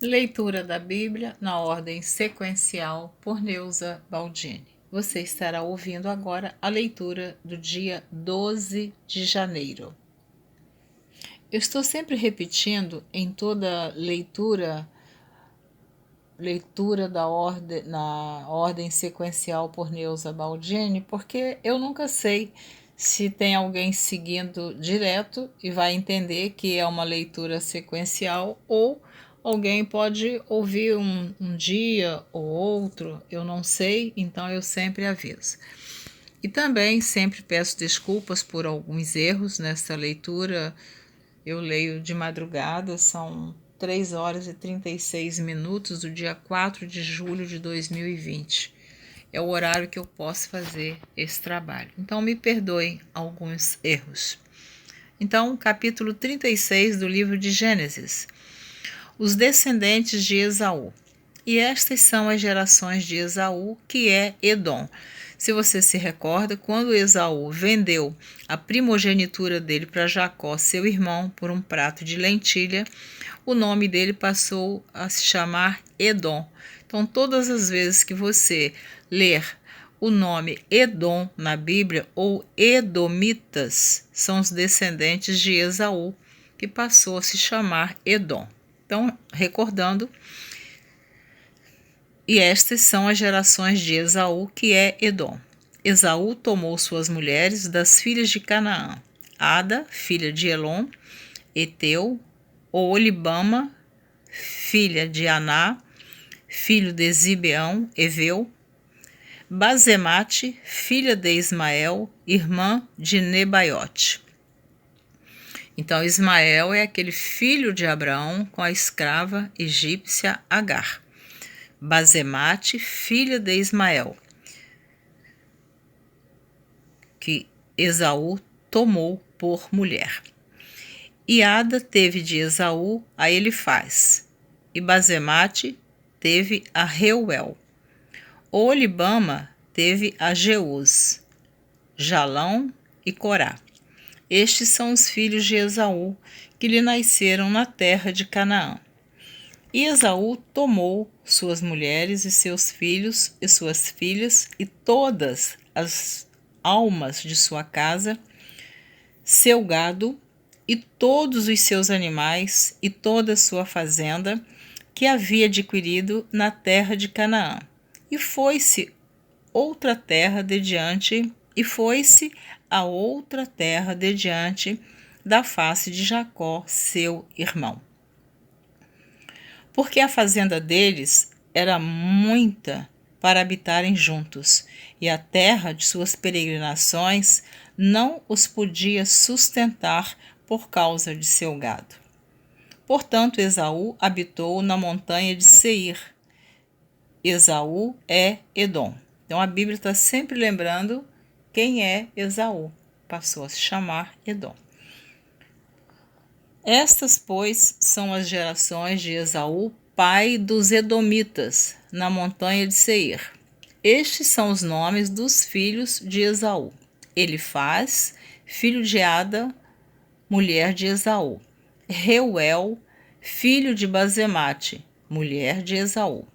Leitura da Bíblia na ordem sequencial por Neuza Baldini. Você estará ouvindo agora a leitura do dia 12 de janeiro. Eu estou sempre repetindo em toda leitura na ordem sequencial por Neuza Baldini, porque eu nunca sei se tem alguém seguindo direto e vai entender que é uma leitura sequencial, ou alguém pode ouvir um dia ou outro, eu não sei, então eu sempre aviso. E também sempre peço desculpas por alguns erros nessa leitura. Eu leio de madrugada, são 3 horas e 36 minutos do dia 4 de julho de 2020. É o horário que eu posso fazer esse trabalho. Então, me perdoem alguns erros. Então, capítulo 36 do livro de Gênesis. Os descendentes de Esaú. E estas são as gerações de Esaú, que é Edom. Se você se recorda, quando Esaú vendeu a primogenitura dele para Jacó, seu irmão, por um prato de lentilha, o nome dele passou a se chamar Edom. Então, todas as vezes que você ler o nome Edom na Bíblia, ou Edomitas, são os descendentes de Esaú, que passou a se chamar Edom. Então, recordando, e estas são as gerações de Esaú, que é Edom. Esaú tomou suas mulheres das filhas de Canaã: Ada, filha de Elom, Eteu, Oolibama, filha de Aná, filho de Zibeão, Eveu, Bazemate, filha de Ismael, irmã de Nebaiote. Então, Ismael é aquele filho de Abraão com a escrava egípcia Agar. Bazemate, filha de Ismael, que Esaú tomou por mulher. E Ada teve de Esaú a Elifaz, e Bazemate teve a Reuel. Oolibama teve a Jeús, Jalão e Corá. Estes são os filhos de Esaú, que lhe nasceram na terra de Canaã. E Esaú tomou suas mulheres e seus filhos e suas filhas e todas as almas de sua casa, seu gado e todos os seus animais e toda a sua fazenda que havia adquirido na terra de Canaã. E foi-se a outra terra de diante da face de Jacó, seu irmão. Porque a fazenda deles era muita para habitarem juntos, e a terra de suas peregrinações não os podia sustentar por causa de seu gado. Portanto, Esaú habitou na montanha de Seir. Esaú é Edom. Então a Bíblia está sempre lembrando quem é Esaú. Passou a se chamar Edom. Estas, pois, são as gerações de Esaú, pai dos Edomitas, na montanha de Seir. Estes são os nomes dos filhos de Esaú: Elifaz, filho de Ada, mulher de Esaú; Reuel, filho de Bazemate, mulher de Esaú.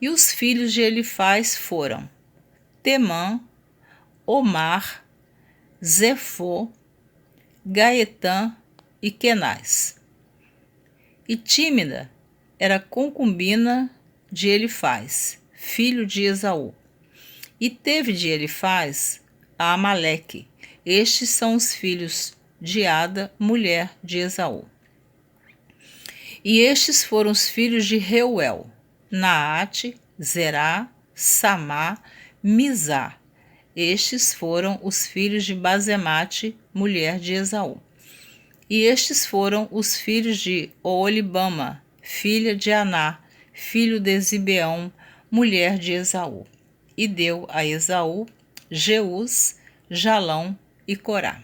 E os filhos de Elifaz foram Temã, Omar, Zefô, Gaetã e Kenaz. E Tímida era concubina de Elifaz, filho de Esaú. E teve de Elifaz a Amaleque. Estes são os filhos de Ada, mulher de Esaú. E estes foram os filhos de Reuel: Naate, Zerá, Samá, Mizá. Estes foram os filhos de Bazemate, mulher de Esaú. E estes foram os filhos de Oolibama, filha de Aná, filho de Zibeão, mulher de Esaú. E deu a Esaú Jeús, Jalão e Corá.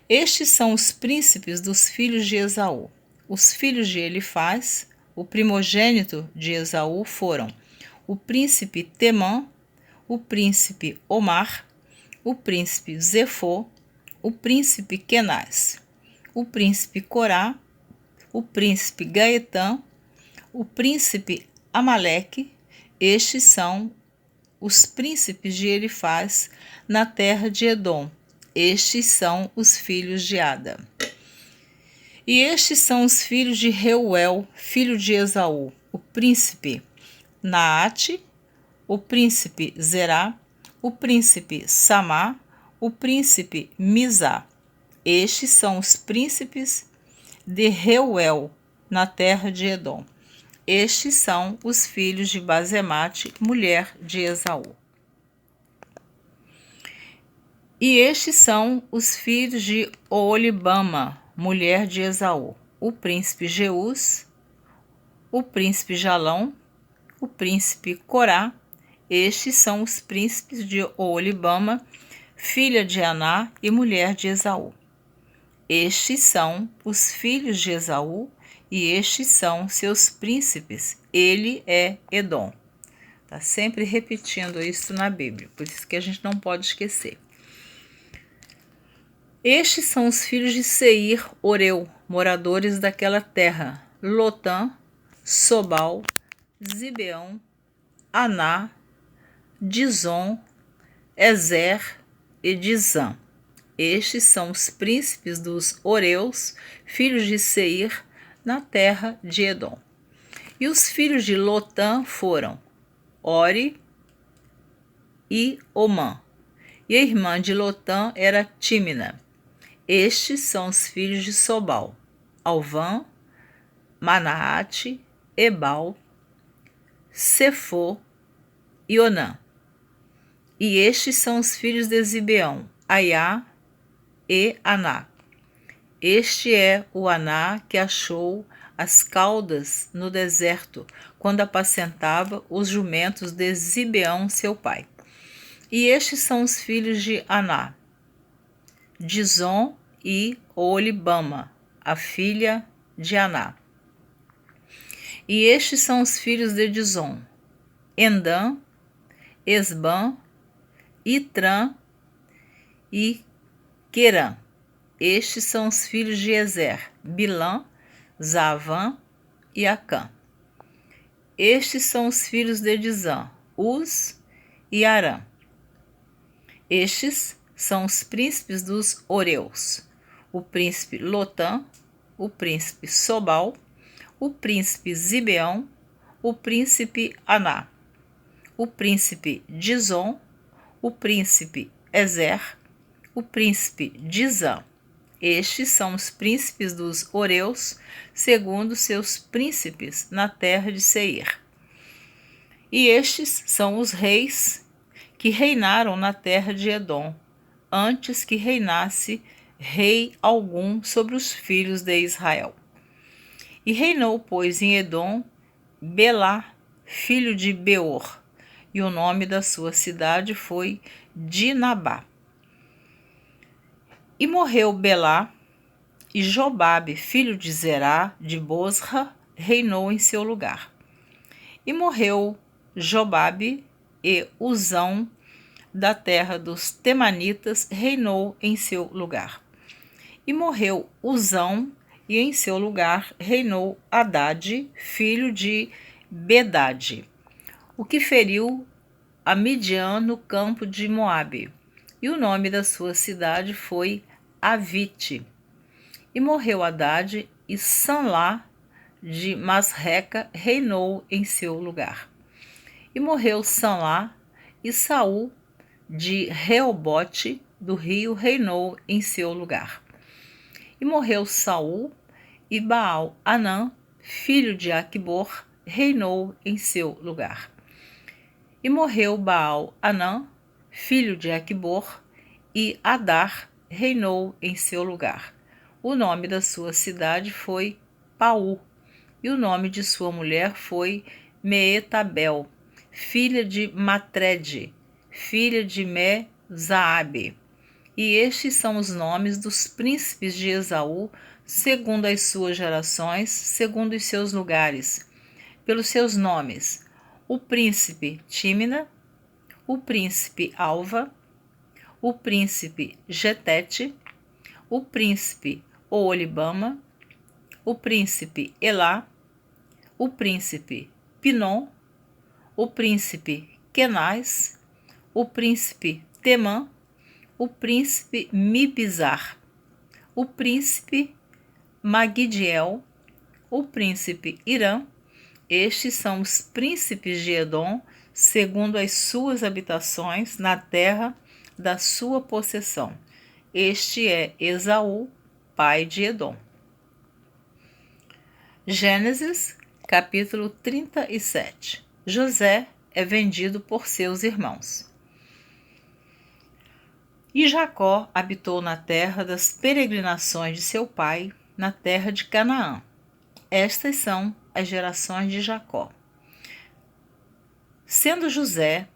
Estes são os príncipes dos filhos de Esaú. Os filhos de Elifaz, o primogênito de Esaú, foram o príncipe Temã, o príncipe Omar, o príncipe Zefô, o príncipe Kenaz, o príncipe Corá, o príncipe Gaetã, o príncipe Amaleque. Estes são os príncipes de Elifaz na terra de Edom. Estes são os filhos de Ada. E estes são os filhos de Reuel, filho de Esaú, o príncipe Naate, o príncipe Zerá, o príncipe Samá, o príncipe Mizá. Estes são os príncipes de Reuel, na terra de Edom. Estes são os filhos de Basemate, mulher de Esaú. E estes são os filhos de Oolibama, mulher de Esaú, o príncipe Jeús, o príncipe Jalão, o príncipe Corá. Estes são os príncipes de Oolibama, filha de Aná e mulher de Esaú. Estes são os filhos de Esaú, e estes são seus príncipes. Ele é Edom. Está sempre repetindo isso na Bíblia, por isso que a gente não pode esquecer. Estes são os filhos de Seir, Oreu, moradores daquela terra: Lotã, Sobal, Zibeão, Aná, Dizon, Ezer e Dizã. Estes são os príncipes dos Oreus, filhos de Seir, na terra de Edom. E os filhos de Lotã foram Ori e Omã. E a irmã de Lotã era Tímina. Estes são os filhos de Sobal: Alvã, Manaate, Ebal, Sefo e Onã. E estes são os filhos de Zibeão: Aiá e Aná. Este é o Aná que achou as caudas no deserto, quando apacentava os jumentos de Zibeão, seu pai. E estes são os filhos de Aná: Dizon e Oolibama, a filha de Aná. E estes são os filhos de Dizon: Endã, Esbã, Itrã e Querã. Estes são os filhos de Ezer: Bilã, Zavã e Acã. Estes são os filhos de Dizã: Uz e Arã. Estes são os príncipes dos Oreus: o príncipe Lotã, o príncipe Sobal, o príncipe Zibeão, o príncipe Aná, o príncipe Dizon, o príncipe Ezer, o príncipe Dizã. Estes são os príncipes dos Oreus, segundo seus príncipes na terra de Seir. E estes são os reis que reinaram na terra de Edom, antes que reinasse rei algum sobre os filhos de Israel. E reinou, pois, em Edom, Belá, filho de Beor, e o nome da sua cidade foi Dinabá. E morreu Belá, e Jobabe, filho de Zerá, de Bosra, reinou em seu lugar. E morreu Jobabe, e Uzão, da terra dos Temanitas, reinou em seu lugar. E morreu Uzão, e em seu lugar reinou Hadade, filho de Bedade, o que feriu a Midian no campo de Moabe. E o nome da sua cidade foi Avite. E morreu Hadade, e Sanlá de Masreca reinou em seu lugar. E morreu Sanlá, e Saul de Reobote do rio reinou em seu lugar. E morreu Saul, e Baal-Anã, filho de Aquibor, reinou em seu lugar. E morreu Baal-Anã, filho de Aquibor, e Adar reinou em seu lugar. O nome da sua cidade foi Paú, e o nome de sua mulher foi Meetabel, filha de Matrede, filha de Me-Zaabe. E estes são os nomes dos príncipes de Esaú, segundo as suas gerações, segundo os seus lugares, pelos seus nomes: o príncipe Tímina, o príncipe Alva, o príncipe Getete, o príncipe Oolibama, o príncipe Elá, o príncipe Pinom, o príncipe Kenaz, o príncipe Temã, o príncipe Mibzar, o príncipe Magdiel, o príncipe Irã. Estes são os príncipes de Edom, segundo as suas habitações, na terra da sua possessão. Este é Esaú, pai de Edom. Gênesis, capítulo 37. José é vendido por seus irmãos. E Jacó habitou na terra das peregrinações de seu pai, na terra de Canaã. Estas são as gerações de Jacó. Sendo José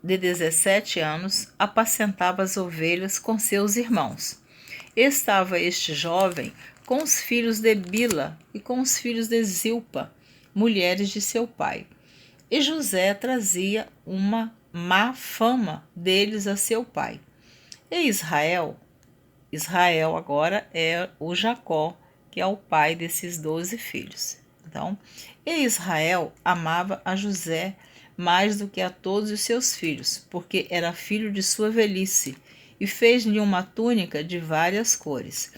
de 17 anos, apacentava as ovelhas com seus irmãos. Estava este jovem com os filhos de Bila e com os filhos de Zilpa, mulheres de seu pai. E José trazia uma má fama deles a seu pai. E Israel agora é o Jacó, que é o pai desses 12 filhos. Então, Israel amava a José mais do que a todos os seus filhos, porque era filho de sua velhice, e fez-lhe uma túnica de várias cores.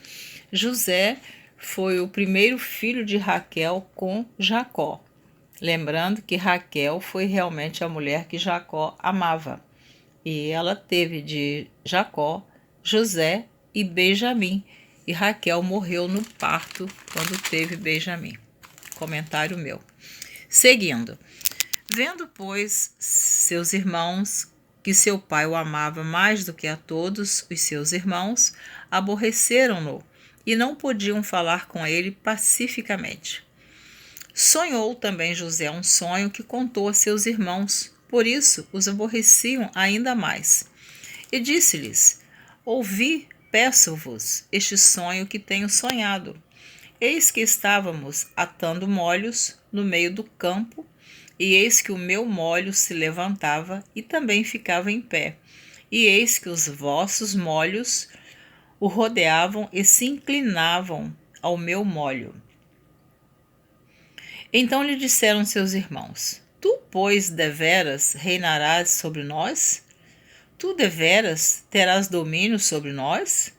José foi o primeiro filho de Raquel com Jacó. Lembrando que Raquel foi realmente a mulher que Jacó amava. E ela teve de Jacó, José e Benjamim. E Raquel morreu no parto quando teve Benjamim. Comentário meu. Seguindo. Vendo, pois, seus irmãos que seu pai o amava mais do que a todos os seus irmãos, aborreceram-no e não podiam falar com ele pacificamente. Sonhou também José um sonho que contou a seus irmãos, por isso os aborreciam ainda mais. E disse-lhes: Ouvi, peço-vos, este sonho que tenho sonhado. Eis que estávamos atando molhos no meio do campo, e eis que o meu molho se levantava e também ficava em pé, e eis que os vossos molhos o rodeavam e se inclinavam ao meu molho. Então lhe disseram seus irmãos: Tu, pois, deveras reinarás sobre nós? Tu deveras terás domínio sobre nós?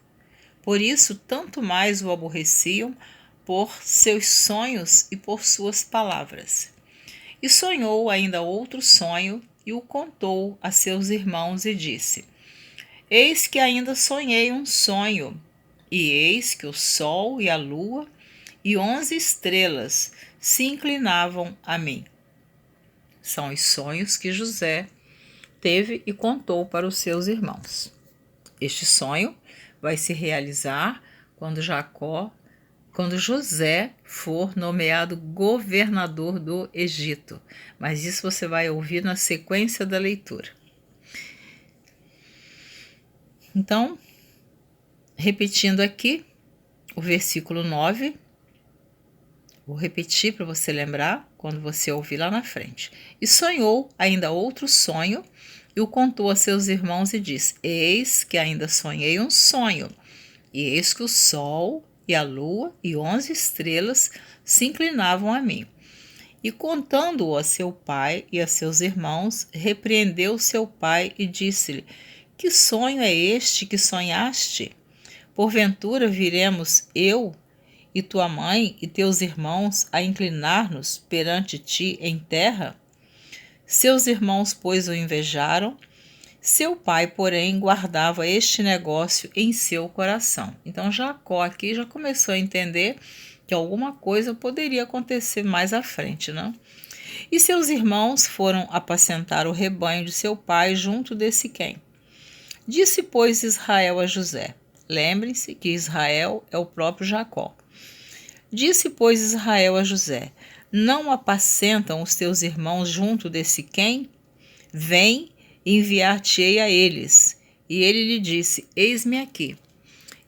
Por isso, tanto mais o aborreciam por seus sonhos e por suas palavras. E sonhou ainda outro sonho e o contou a seus irmãos e disse: Eis que ainda sonhei um sonho, e eis que o sol e a lua e 11 estrelas se inclinavam a mim. São os sonhos que José teve e contou para os seus irmãos. Este sonho vai se realizar quando José for nomeado governador do Egito. Mas isso você vai ouvir na sequência da leitura. Então, repetindo aqui o versículo 9, vou repetir para você lembrar quando você ouvir lá na frente. E sonhou ainda outro sonho e o contou a seus irmãos e disse: Eis que ainda sonhei um sonho, e eis que o sol e a lua e 11 estrelas se inclinavam a mim. E contando-o a seu pai e a seus irmãos, repreendeu seu pai e disse-lhe: Que sonho é este que sonhaste? Porventura viremos eu e tua mãe e teus irmãos a inclinar-nos perante ti em terra? Seus irmãos, pois, o invejaram. Seu pai, porém, guardava este negócio em seu coração. Então Jacó aqui já começou a entender que alguma coisa poderia acontecer mais à frente, né? E seus irmãos foram apacentar o rebanho de seu pai junto de Siquém. Disse, pois, Israel a José. Lembrem-se que Israel é o próprio Jacó. Disse, pois, Israel a José: Não apacentam os teus irmãos junto de Siquém? Vem, enviar-te-ei a eles. E ele lhe disse: Eis-me aqui.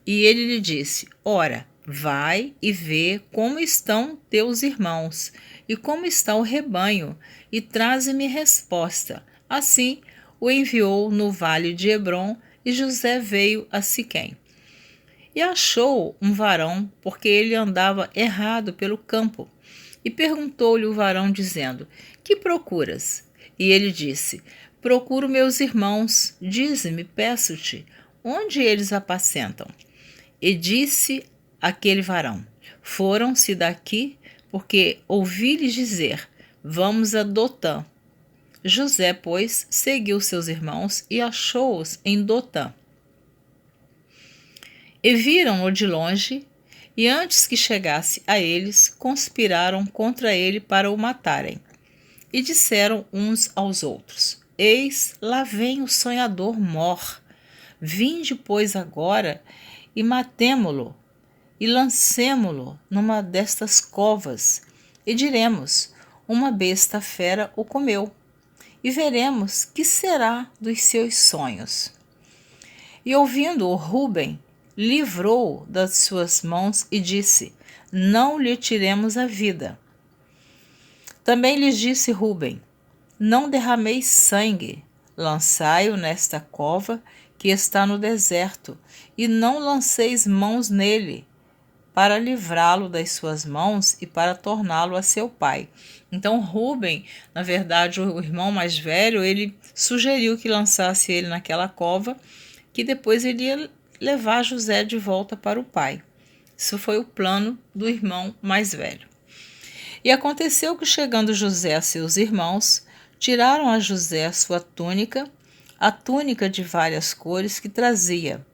E ele lhe disse: Ora, vai e vê como estão teus irmãos, e como está o rebanho, e traze-me resposta. Assim o enviou no vale de Hebrom, e José veio a Siquém. e achou um varão, porque ele andava errado pelo campo. E perguntou-lhe o varão, dizendo: Que procuras? E ele disse: Procuro meus irmãos. Dize-me, peço-te, onde eles apacentam? E disse aquele varão: Foram-se daqui, porque ouvi-lhes dizer: Vamos a Dotã. José, pois, seguiu seus irmãos e achou-os em Dotã. E viram-no de longe, e antes que chegasse a eles, conspiraram contra ele para o matarem. E disseram uns aos outros: Eis, lá vem o sonhador mor. Vinde, pois, agora e matemo-lo, e lancemo-lo numa destas covas, e diremos: Uma besta fera o comeu, e veremos que será dos seus sonhos. E ouvindo-o, Rúben livrou-o das suas mãos e disse: Não lhe tiremos a vida. Também lhes disse Rúben: Não derrameis sangue, lançai-o nesta cova que está no deserto, e não lanceis mãos nele, para livrá-lo das suas mãos e para torná-lo a seu pai. Então Rúben, na verdade, o irmão mais velho, ele sugeriu que lançasse ele naquela cova, que depois ele ia levar José de volta para o pai. Isso foi o plano do irmão mais velho. E aconteceu que, chegando José a seus irmãos, tiraram a José a sua túnica, a túnica de várias cores que trazia,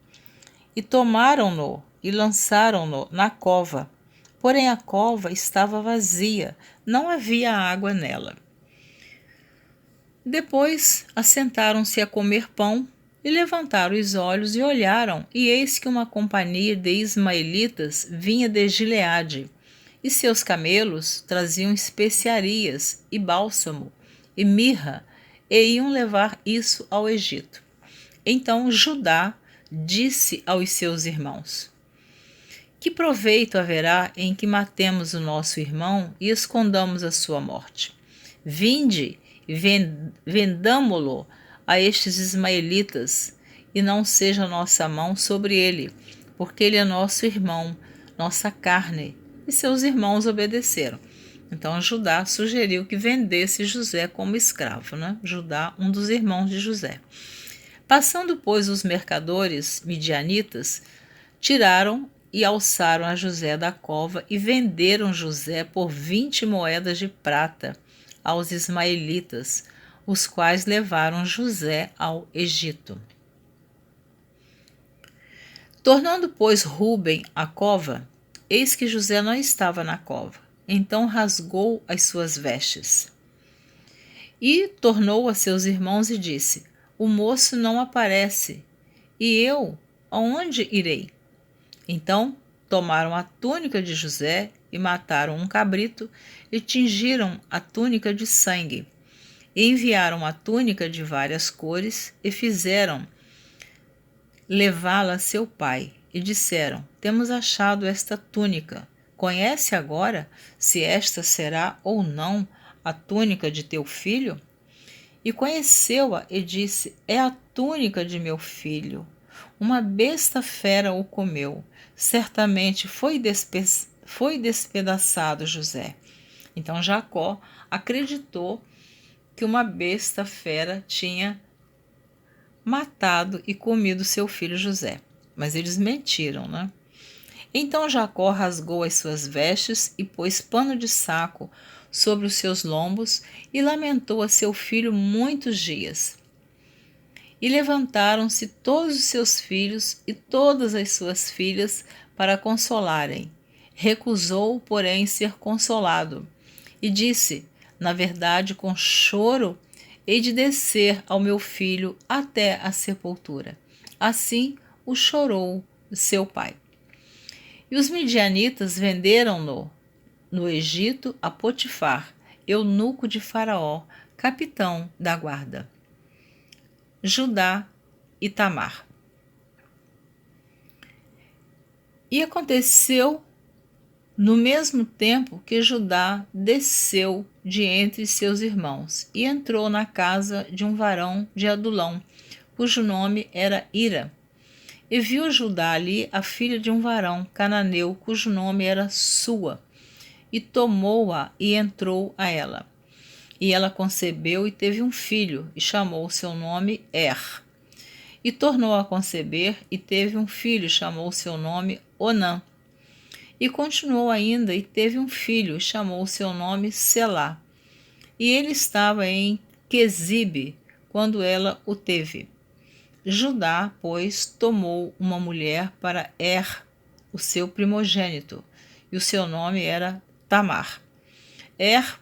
e tomaram-no e lançaram-no na cova. Porém a cova estava vazia, não havia água nela. Depois assentaram-se a comer pão, e levantaram os olhos e olharam, e eis que uma companhia de ismaelitas vinha de Gileade, e seus camelos traziam especiarias e bálsamo e mirra, e iam levar isso ao Egito. Então Judá disse aos seus irmãos: Que proveito haverá em que matemos o nosso irmão e escondamos a sua morte? Vinde e vendamo-lo a estes ismaelitas, e não seja nossa mão sobre ele, porque ele é nosso irmão, nossa carne. E seus irmãos obedeceram. Então Judá sugeriu que vendesse José como escravo, né? Judá, um dos irmãos de José. Passando, pois, os mercadores midianitas, tiraram e alçaram a José da cova e venderam José por 20 moedas de prata aos ismaelitas, os quais levaram José ao Egito. Tornando, pois, Rúben à cova, eis que José não estava na cova. Então rasgou as suas vestes. E tornou a seus irmãos e disse: O moço não aparece, e eu aonde irei? Então tomaram a túnica de José e mataram um cabrito e tingiram a túnica de sangue. E enviaram a túnica de várias cores e fizeram levá-la a seu pai. E disseram: Temos achado esta túnica. Conhece agora se esta será ou não a túnica de teu filho? E conheceu-a e disse: É a túnica de meu filho. Uma besta fera o comeu. Certamente foi despedaçado José. Então Jacó acreditou que uma besta fera tinha matado e comido seu filho José. Mas eles mentiram, né? Então Jacó rasgou as suas vestes e pôs pano de saco sobre os seus lombos e lamentou a seu filho muitos dias. E levantaram-se todos os seus filhos e todas as suas filhas para consolarem. Recusou, porém, ser consolado. E disse: Na verdade, com choro, hei de descer ao meu filho até a sepultura. Assim o chorou seu pai. E os midianitas venderam-no no Egito a Potifar, eunuco de Faraó, capitão da guarda. Judá e Tamar. E aconteceu no mesmo tempo que Judá desceu de entre seus irmãos e entrou na casa de um varão de Adulão, cujo nome era Ira. E viu Judá ali a filha de um varão cananeu, cujo nome era Sua, e tomou-a e entrou a ela. E ela concebeu e teve um filho, e chamou seu nome E tornou a conceber e teve um filho, e chamou seu nome Onã. E continuou ainda e teve um filho, e chamou seu nome Selá. E ele estava em Quezibe, quando ela o teve. Judá, pois, tomou uma mulher para o seu primogênito, e o seu nome era Tamar.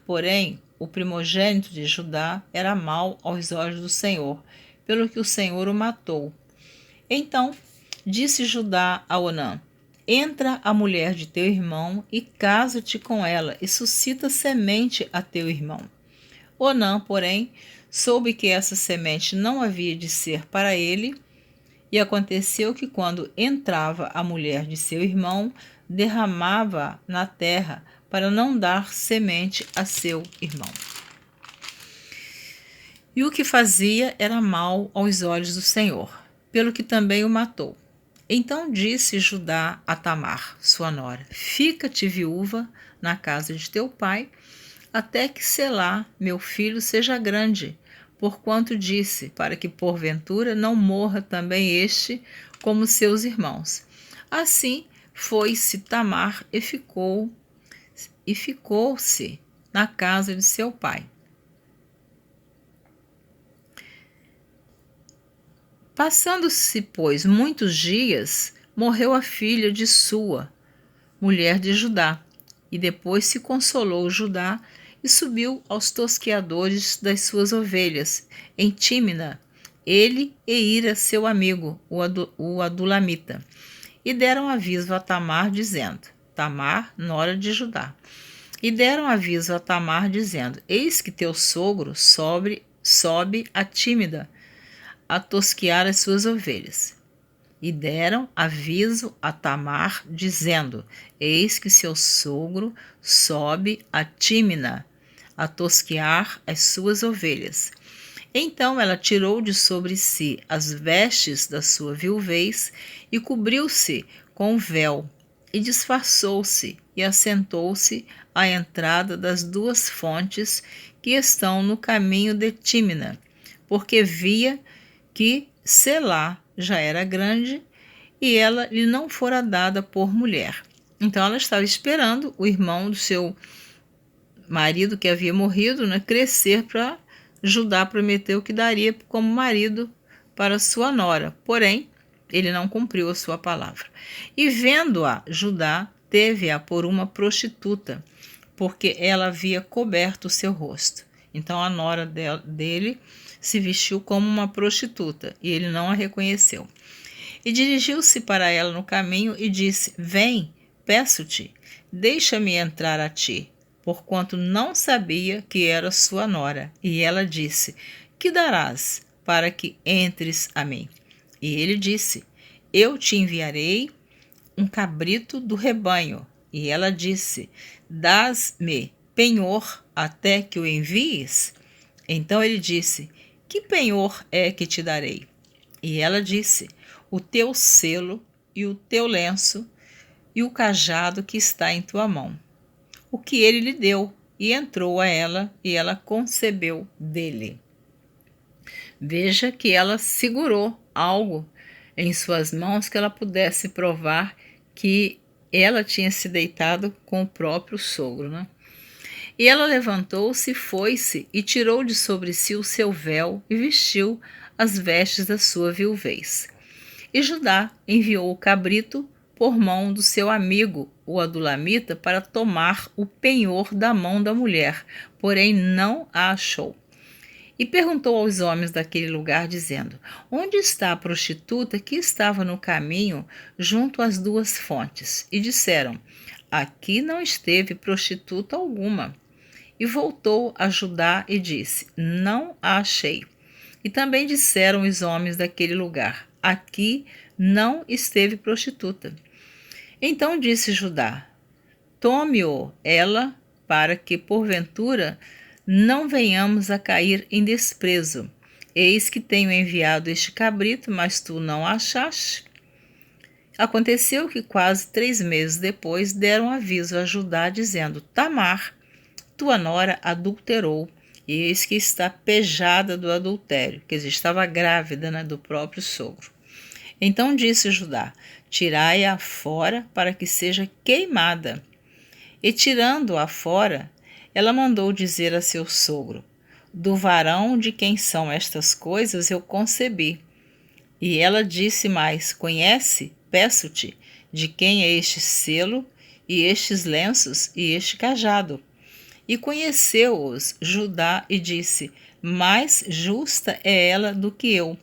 Porém, o primogênito de Judá, era mau aos olhos do Senhor, pelo que o Senhor o matou. Então disse Judá a Onã: Entra a mulher de teu irmão e casa-te com ela, e suscita semente a teu irmão. Onã, porém, soube que essa semente não havia de ser para ele, e aconteceu que, quando entrava a mulher de seu irmão, derramava na terra para não dar semente a seu irmão. E o que fazia era mal aos olhos do Senhor, pelo que também o matou. Então disse Judá a Tamar, sua nora: Fica-te viúva na casa de teu pai, até que Selá, meu filho, seja grande, porquanto disse, para que porventura não morra também este como seus irmãos. Assim foi-se Tamar e ficou-se na casa de seu pai. Passando-se, pois, muitos dias, morreu a filha de Sua, mulher de Judá, e depois se consolou Judá e subiu aos tosqueadores das suas ovelhas, em Tímina, ele e Ira, seu amigo, o adulamita. E deram aviso a Tamar, dizendo, Tamar, nora de Judá. E deram aviso a Tamar, dizendo, Eis que teu sogro sobe a Tímida, a tosquear as suas ovelhas. E deram aviso a Tamar, dizendo, Eis que seu sogro sobe a Tímina, a tosquear as suas ovelhas. Então ela tirou de sobre si as vestes da sua viuvez e cobriu-se com o véu, e disfarçou-se e assentou-se à entrada das duas fontes que estão no caminho de Tímina, porque via que Selá já era grande e ela lhe não fora dada por mulher. Então ela estava esperando o irmão do seu marido que havia morrido, crescer para Judá prometeu que daria como marido para sua nora. Porém, ele não cumpriu a sua palavra. E vendo-a, Judá teve-a por uma prostituta, porque ela havia coberto o seu rosto. Então a nora dele se vestiu como uma prostituta, e ele não a reconheceu. E dirigiu-se para ela no caminho e disse, Vem, peço-te, deixa-me entrar a ti, porquanto não sabia que era sua nora. E ela disse, Que darás para que entres a mim? E ele disse, Eu te enviarei um cabrito do rebanho. E ela disse, Dás-me penhor até que o envies? Então ele disse, Que penhor é que te darei? E ela disse, O teu selo e o teu lenço e o cajado que está em tua mão. O que ele lhe deu, e entrou a ela, e ela concebeu dele. Veja que ela segurou algo em suas mãos que ela pudesse provar que ela tinha se deitado com o próprio sogro, E ela levantou-se, foi-se e tirou de sobre si o seu véu e vestiu as vestes da sua viuvez. E Judá enviou o cabrito por mão do seu amigo, o adulamita, para tomar o penhor da mão da mulher, porém não a achou. E perguntou aos homens daquele lugar, dizendo, Onde está a prostituta que estava no caminho junto às duas fontes? E disseram, Aqui não esteve prostituta alguma. E voltou a Judá e disse, Não a achei. E também disseram os homens daquele lugar, Aqui não esteve prostituta. Então disse Judá, Tome-o ela, para que, porventura, não venhamos a cair em desprezo. Eis que tenho enviado este cabrito, mas tu não a achaste. Aconteceu que quase 3 meses depois deram aviso a Judá, dizendo: Tamar, tua nora, adulterou, e eis que está pejada do adultério, quer dizer, estava grávida, né, do próprio sogro. Então disse Judá: Tirai-a fora para que seja queimada. E tirando-a fora, ela mandou dizer a seu sogro: Do varão de quem são estas coisas eu concebi. E ela disse mais: Conhece, peço-te, de quem é este selo, e estes lenços, e este cajado. E conheceu-os Judá e disse: Mais justa é ela do que eu,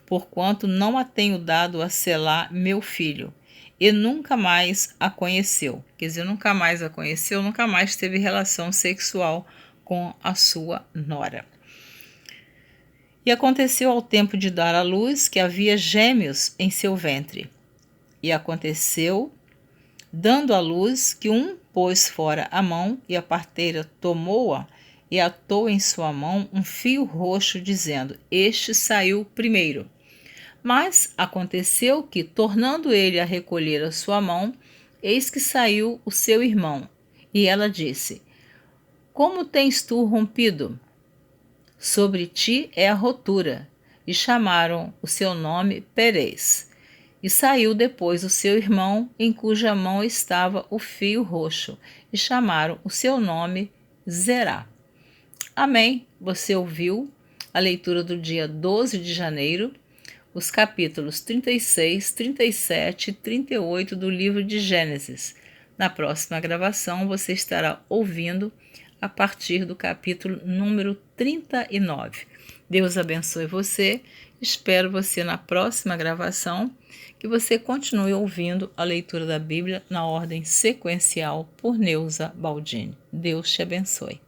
porquanto não a tenho dado a selar meu filho. E nunca mais a conheceu. Quer dizer, nunca mais a conheceu, nunca mais teve relação sexual com a sua nora. E aconteceu ao tempo de dar à luz que havia gêmeos em seu ventre. E aconteceu, dando à luz, que um pôs fora a mão, e a parteira tomou-a e atou em sua mão um fio roxo, dizendo: Este saiu primeiro. Mas aconteceu que, tornando ele a recolher a sua mão, eis que saiu o seu irmão. E ela disse: Como tens tu rompido? Sobre ti é a rotura. E chamaram o seu nome Perez. E saiu depois o seu irmão, em cuja mão estava o fio roxo, e chamaram o seu nome Zerá. Amém? Você ouviu a leitura do dia 12 de janeiro, os capítulos 36, 37 e 38 do livro de Gênesis. Na próxima gravação você estará ouvindo a partir do capítulo número 39. Deus abençoe você. Espero você na próxima gravação, que você continue ouvindo a leitura da Bíblia na ordem sequencial por Neuza Baldini. Deus te abençoe.